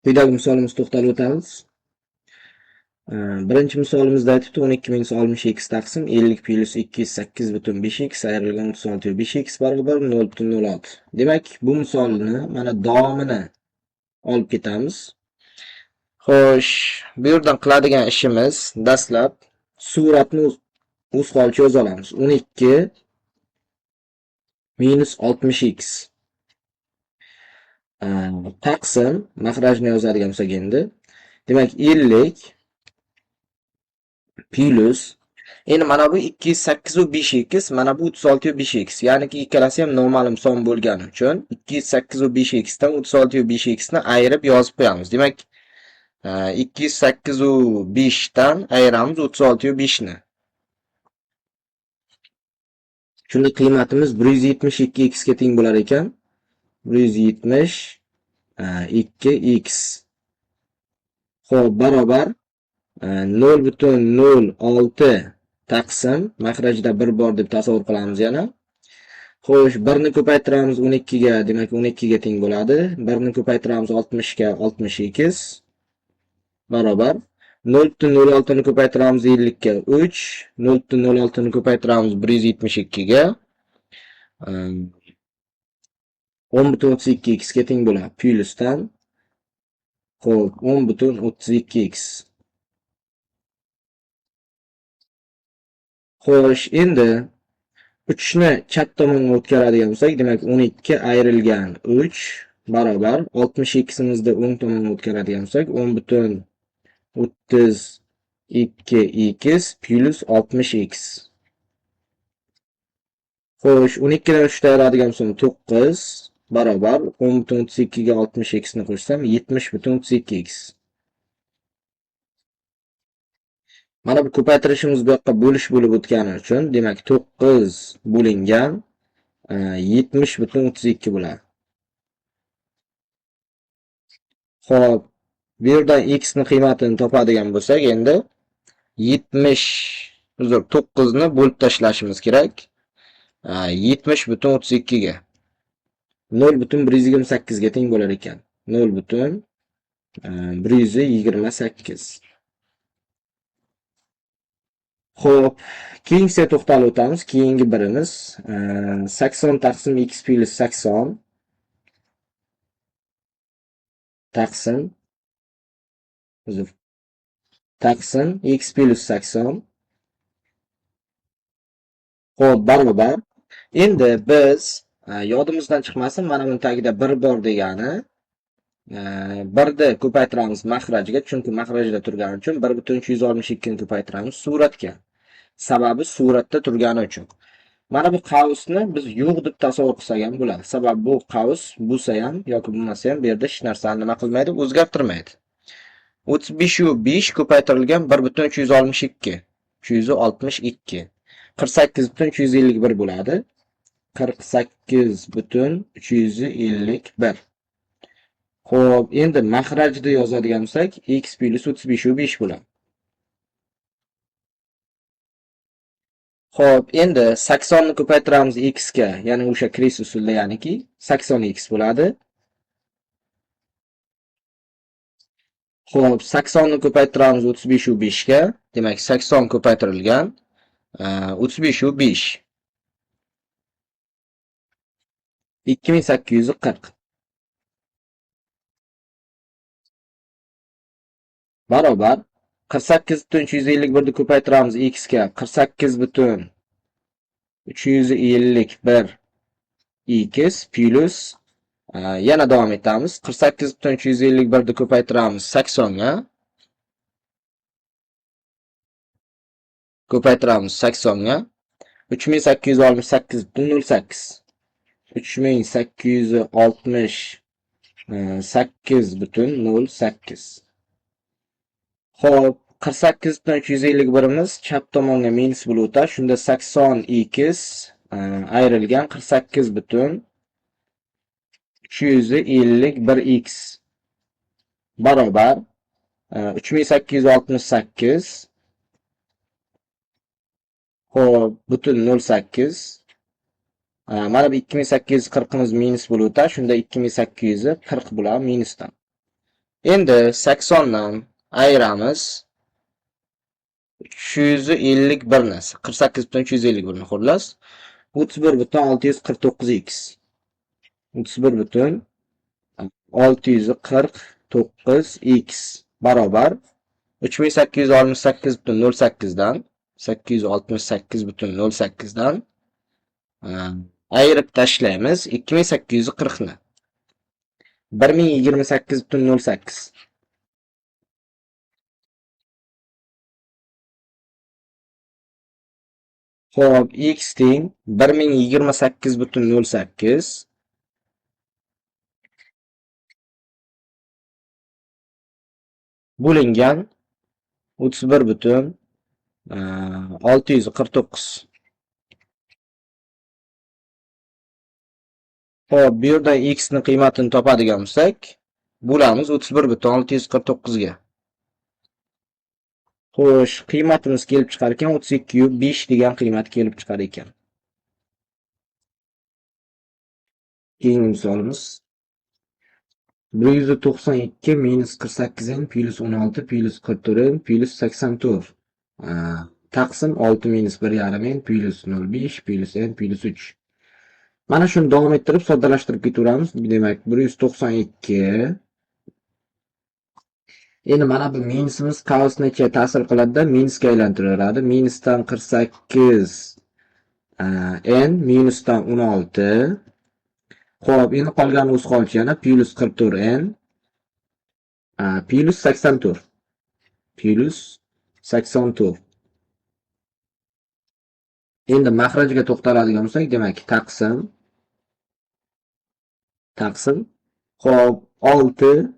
Quyidagi misolimizni to'xtalib o'tamiz. Birinchi misolimizda aytibdi 12060x taqsim 50 plus 208,5x ayrilgan 36,5x barobar 0,06. Demak, bu misolni mana davomini olib ketamiz. Xo'sh, bu yerdan qiladigan ishimiz dastlab suratni o'z holicha yoza olamiz. 12 minus 60x taqsim mahrajni yozadigan bo'lsak endi. Demak, 50 plus endi mana bu 208 va 5x, mana bu 36 va 5x. Ya'niki ikkalasi ham noma'lum son bo'lgani uchun 208 va 5x dan 36 va 5x ni ayirib yozib qo'yamiz. Demak, 208 va 5 dan ayiramiz 36 va 5 ni. Shunda qiymatimiz 172x ga teng bo'lar ekan. 172x. Xo'p, barobar 0,06 taqsim mahrajda 1 bor deb tasavvur qilamiz yana. Xo'sh, 1 ni ko'paytiramiz 12 ga, demak 12 ga teng bo'ladi. 1 ni ko'paytiramiz 60 ga, 62 barobar 0,06 ni ko'paytiramiz 50 ga 3, 0,06 ni ko'paytiramiz 172 ga 10,32x ga teng bo'ladi. Plyusdan xo'p, 10,32x. Xo'sh, endi 3 ni chap tomonga o'tkazadigan bo'lsak, demak 12 ayrilgan 3 barobar 62 imizni o'ng tomonga o'tkazadigan bo'lsak, 10,32x plus 60x. Xo'sh, 12 dan 3 ayiradigan bo'lsam 9 barobar 10,32 ga 60x ni qo'shsam 70,32x. Mana bu ko'paytirishimiz bu yoqqa bo'lish bo'lib o'tgani uchun, demak 9 bo'lingan 70,32 bo'ladi. Xo'p, bu yerdan x ni qiymatini topadigan bo'lsak, endi 9 ni bo'lib tashlashimiz kerak. 70,32 ga 0,128 ga teng bo'lar ekan. 0,128. Xo'p, keyingiga to'xtalib o'tamiz. Keyingi birimiz 80 taqsim x plus 80 taqsim x plus 80. Xo'p, barobar. Endi biz yodimizdan chiqmasin, mana buni tagida 1 bor degani 1 ni ko'paytiramiz mahrajga, chunki mahrajda turgani uchun 1,362 ni ko'paytiramiz suratga. Sababi suratda turgani uchun. Mana bu qavsni biz yo'q deb tasavvur qilsak ham bo'ladi. Sababi bu qavs bo'lsa ham yoki bo'lmasa ham bu yerda hech narsani nima qilmaydi, o'zgartirmaydi. 35 va 5 ko'paytirilgan 1,362. 362. 48,351 bo'ladi. 48,351. Xo'p, endi mahrajda yozadigan bo'lsak, x plus 35 va 5 bo'ladi. Xo'p, endi 80 ni ko'paytiramiz x ga, ya'ni o'sha kres usulda, ya'niki 80x bo'ladi. Xo'p, 80 ni ko'paytiramiz 35 va 5 ga, demak 80 ko'paytirilgan 35 va 5. 2840 barobar 48,351 ni ko'paytiramiz x ga, 48,351 x plus yana davom etamiz. 48,351 ni ko'paytiramiz 80 ga. Ko'paytiramiz 80 ga. 3868,08. 3868,08. Xo'p, 48,351 imiz chap tomonga minus bo'lib o'tadi. Shunda 80x ayrilgan 48,351x barobar 3868 xo'p butun 08. Mana bu 2840 imiz minus bo'lib o'tadi. Shunda 2840 bo'ladi minusdan. Endi 80 dan ayiramiz 351 ni. 48,351 ni xullas. 31,649x. 31,649x barobar 3868,08 dan 868,08 dan ayirib tashlaymiz 2840 ni. 1028,08. Xo'p, x teng 1028,08 bo'lingan 31,649. Xo'p, bu yerdan x ni qiymatini topadigan bo'lsak, bo'lamiz 31,649 ga. Xo'sh, qiymatimiz kelib chiqar ekan 32,5 degan qiymat kelib chiqar ekan. Keyingi misolimiz 192 minus 48 n plus 16 plus 44 n plus 84 taqsim 6 minus 1,5 n plus 0,5 plus n plus 3. Mana shuni davom ettirib soddalashtirib ketaveramiz. Demak, 192. Endi mana bu minusimiz qausni ichiga ta'sir qiladi-da, minusga aylantiraveradi. Minusdan 48 n minusdan 16. Xo'p, endi qolgani o'z holicha yana plus 44 n plus 84. Plus 84. Endi mahrajga to'xtaladigan bo'lsak, demak, taqsim. Xo'p, 6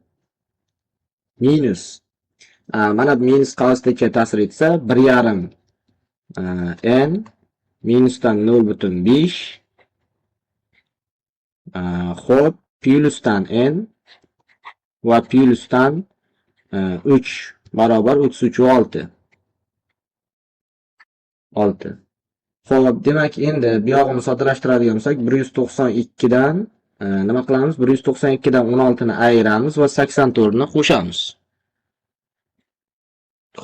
minus. Mana bu minus qausda ichiga ta'sir etsa, 1,5 n minusdan 0,5. Xo'p, plusdan n va plusdan 3 barobar 33,6. 6. Xo'p, demak, endi bu yog'ini soddalashtiradigan bo'lsak, 192 dan nima qilamiz? 192 dan 16 ni ayiramiz va 84 ni qo'shamiz.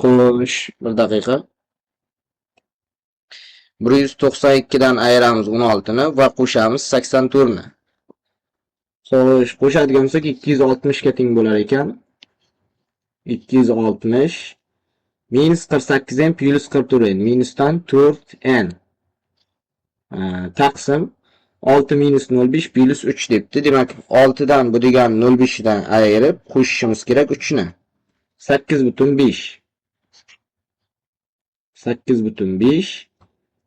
Xo'sh, bir daqiqa. 192 dan ayiramiz 16 ni va qo'shamiz 84 ni. Xo'sh, qo'shadigan bo'lsak 260 ga teng bo'lar ekan. 260 minus 48 n plus 44 n minusdan 4 n taqsim 6 minus 0,5 plus 3 debdi. Demak, 6 dan bu degan 0,5 dan ayirib qo'shishimiz kerak 3 ni. 8,5. 8,5.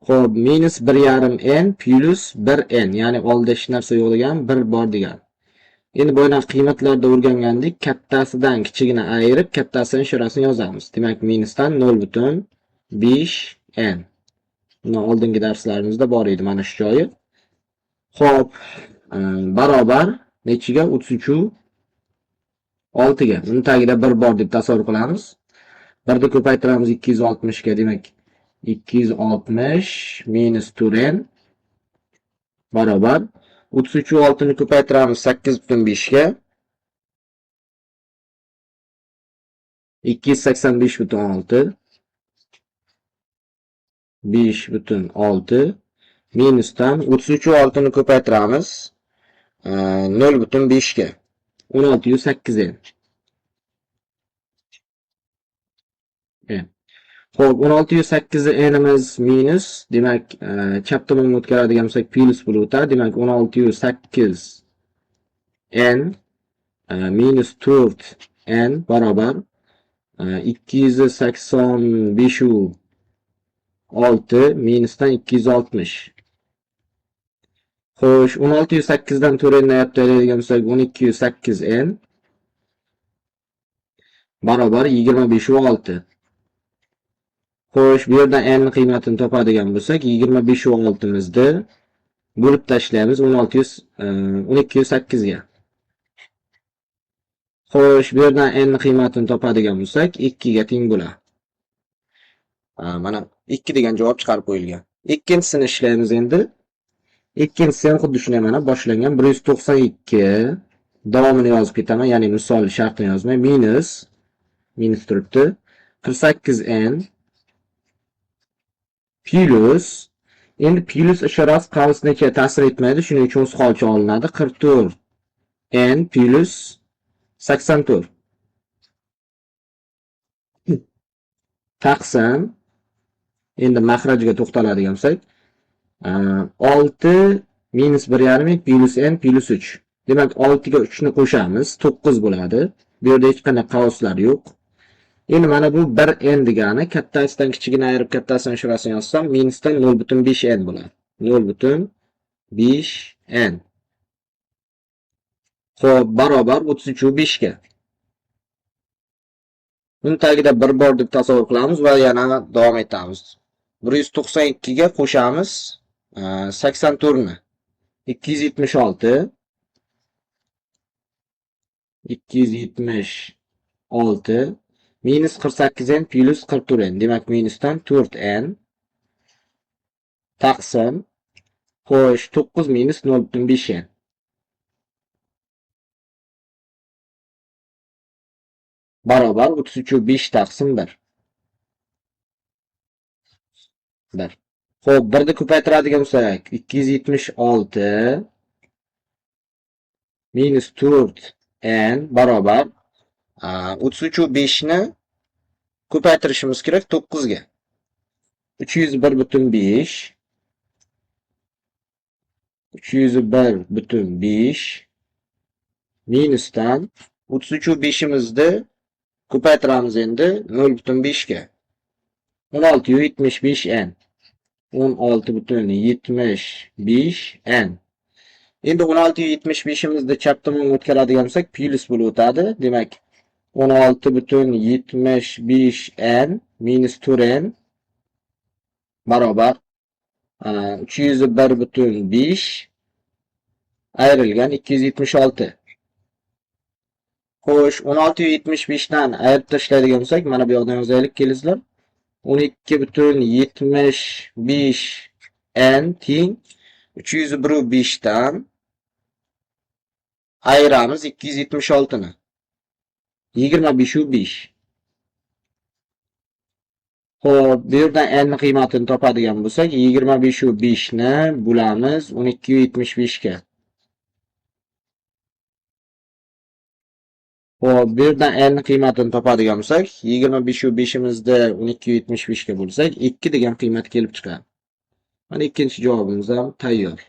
Xo'p, minus 1,5 n plus 1 n, ya'ni oldida hech narsa yo'q degan, 1 bor degan. Endi boydan qiymatlarda o'rgangandik, kattasidan kichigini ayirib, kattasini ishorasini yozamiz. Demak, minusdan 0,5 n. Buni oldingi darslarimizda bor edi mana shu joyi. Xo'p, barobar nechiga? 33,6 ga. Uni tagida 1 bor deb tasavvur qilamiz. 1 ni ko'paytiramiz 260 ga, demak 260 minus 4 n barobar 33,6 ni ko'paytiramiz 8,5 ga 285,6 5,6 minusdan 33,6 ni ko'paytiramiz 0,5 ga 16,8 n. Xo'p, 16,8 n'imiz minus, demak, chap tomonga o'tkazadigan bo'lsak plus bo'lib o'tadi. Demak, 16,8 n minus 4 n barobar 285,6 minusdan 260. Xo'sh, 16,8 dan 4 ni ayiradigan bo'lsak 12,8 n barobar 25,6. Xo'sh, bu yerdan n ni qiymatini topadigan bo'lsak, 25,6 mizni bo'lib tashlaymiz 12,8 ga. Xo'sh, bu yerdan n ni qiymatini topadigan bo'lsak, 2 ga teng bo'ladi. Mana 2 degan javob chiqarib qo'yilgan. Ikkinchisini ishlaymiz endi. Ikkinchisini xuddi shunday mana boshlangan 192 davomini yozib ketaman, ya'ni misol shartini yozmay, minus turibdi. 48n plus, endi plus ishorasi qavsnikiga ta'sir etmaydi, shuning uchun o'z holicha olinadi. 44n plus 84 taqsim, endi mahrajga to'xtaladigan bo'lsak, 6 minus 1,5 plus n plus 3. Demak 6 ga 3 ni qo'shamiz, 9 bo'ladi. Bu yerda hech qanday qavslar yo'q. Endi mana bu 1n degani, kattasidan kichigini ayirib kattasidan ishorasini yozsam, minusdan 0,5n bo'ladi. 0,5n. Xo'p, barobar 33/5 ga. Buni tagida 1 bor deb tasavvur qilamiz va yana davom etamiz. 192 ga qo'shamiz 84 ni. 276 minus 48n plus 44n. Demak minusdan 4n taqsim, xo'sh 9 minus 0,5n. Barobar 33/5 taqsim 1. Xo'p, 1 ni ko'paytiradigan bo'lsak, 276 minus 4n barobar 33/5 ni ko'paytirishimiz kerak 9 ga. 301/5 minusdan 33/5imizni ko'paytiramiz endi 0,5 ga. 16,75n. 16,75n. Endi 16,75imizni chap tomonga o'tkazadigan bo'lsak, plus bo'lib o'tadi. Demak, 16,75n minus 4n barobar 301/5 ayrilgan 276. Xo'sh, 16,75 dan ayirib tashlaydigan bo'lsak, mana bu yoqdan yozaylik, kelingizlar. 12,75n teng 301/5 dan ayiramiz 276 ni. 25/5. Xo'p, bu yerdan n ni qiymatini topadigan bo'lsak, 25/5 ni bo'lamiz 12,75 ga. Xo'p, bu yerdan n ni qiymatini topadigan bo'lsak, 25/5imizni 12,75 ga bo'lsak, 2 degan qiymat kelib chiqadi. Mana ikkinchi javobimiz ham tayyor.